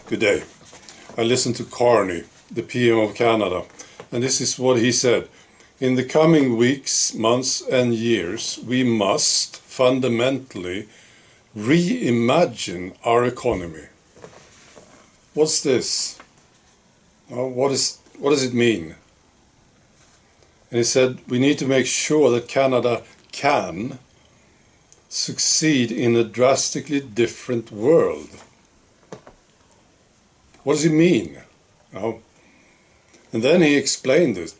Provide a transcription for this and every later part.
Good day. I listened to Carney, the PM of Canada, and this is what he said. In the coming weeks, months and years, we must fundamentally reimagine our economy. What's this? What does it mean? And he said we need to make sure that Canada can succeed in a drastically different world. What does it mean? And then he explained it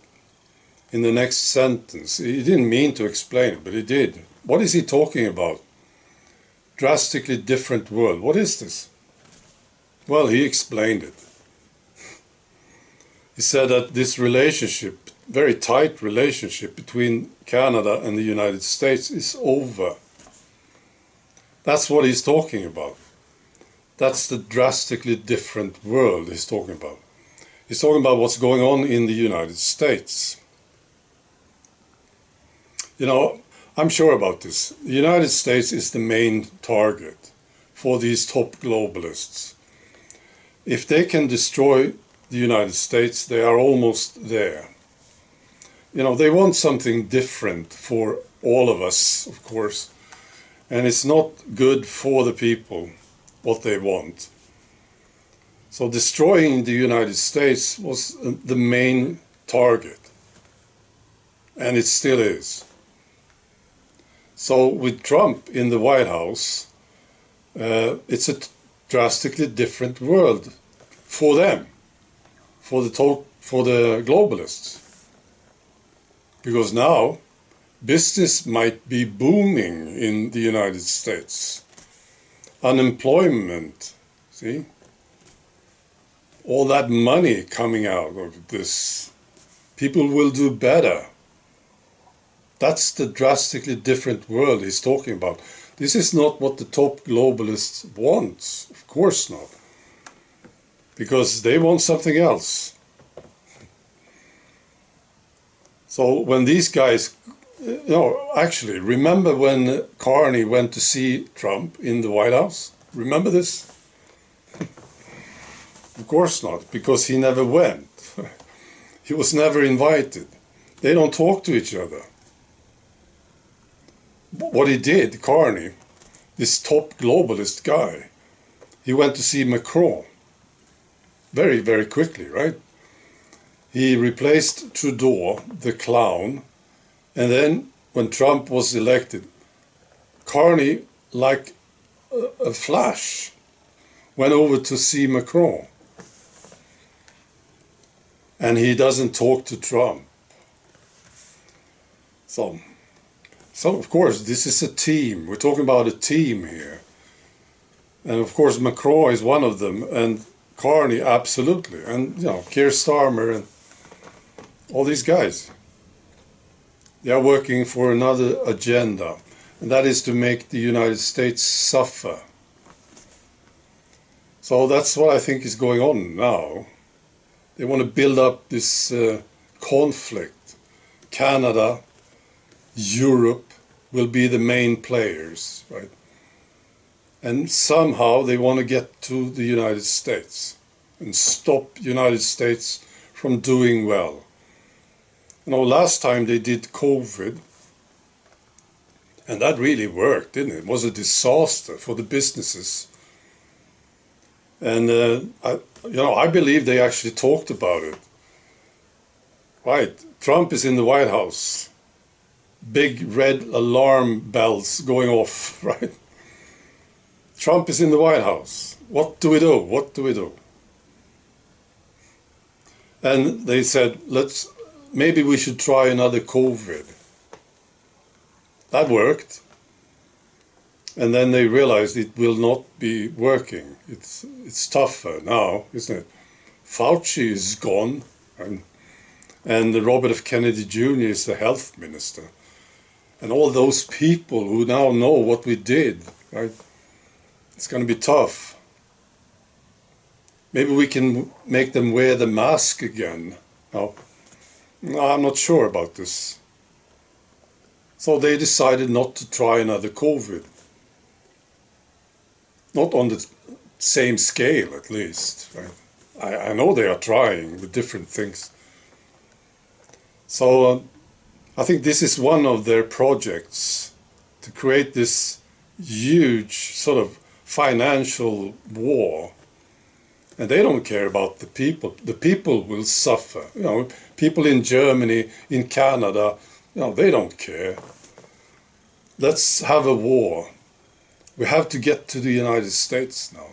in the next sentence. He didn't mean to explain it, but he did. What is he talking about? Drastically different world. What is this? Well, he explained it. He said that this relationship, very tight relationship between Canada and the United States is over. That's what he's talking about. That's the drastically different world he's talking about. He's talking about what's going on in the United States. You know, I'm sure about this. The United States is the main target for these top globalists. If they can destroy the United States, they are almost there. You know, they want something different for all of us, of course. And it's not good for the people, what they want. So destroying the United States was the main target. And it still is. So with Trump in the White House, it's a drastically different world for them, for the globalists. Because now business might be booming in the United States. Unemployment, see? All that money coming out of this. People will do better. That's the drastically different world he's talking about. This is not what the top globalists want. Of course not. Because they want something else. So when these guys, actually, remember when Carney went to see Trump in the White House? Remember this? Of course not, because he never went. He was never invited. They don't talk to each other. What he did, Carney, this top globalist guy, he went to see Macron very, very quickly, right? He replaced Trudeau, the clown, and then when Trump was elected, Carney, like a flash, went over to see Macron. And he doesn't talk to Trump. So of course, this is a team. We're talking about a team here. And of course, Macron is one of them, and Carney, absolutely. And, Keir Starmer and all these guys. They are working for another agenda, and that is to make the United States suffer. So that's what I think is going on now. They want to build up this conflict. Canada, Europe will be the main players, right? And somehow they want to get to the United States and stop the United States from doing well. Last time they did COVID, and that really worked, didn't it? It was a disaster for the businesses. And I believe they actually talked about it. Right, Trump is in the White House. Big red alarm bells going off, right? Trump is in the White House. What do we do? What do we do? And they said, maybe we should try another COVID. That worked. And then they realized it will not be working. It's tougher now, isn't it? Fauci is gone, and Robert F. Kennedy Jr. is the health minister. And all those people who now know what we did, right? It's going to be tough. Maybe we can make them wear the mask again. No, I'm not sure about this. So they decided not to try another COVID. Not on the same scale at least. Right? I know they are trying with different things. So I think this is one of their projects, to create this huge sort of financial war. And they don't care about the people. The people will suffer. You know, people in Germany, in Canada, you know, they don't care. Let's have a war. We have to get to the United States now.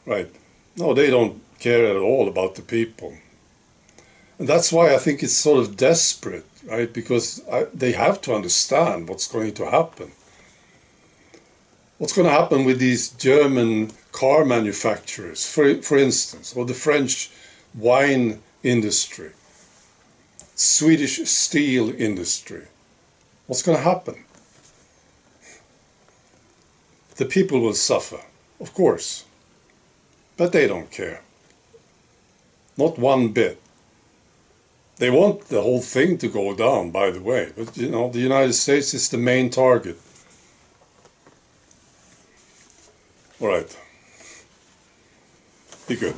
Right. No, they don't care at all about the people. And that's why I think it's sort of desperate, right? Because they have to understand what's going to happen. What's going to happen with these German car manufacturers, for instance, or the French wine industry, Swedish steel industry. What's going to happen? The people will suffer, of course, but they don't care. Not one bit. They want the whole thing to go down, by the way, but you know, the United States is the main target. All right. Be good.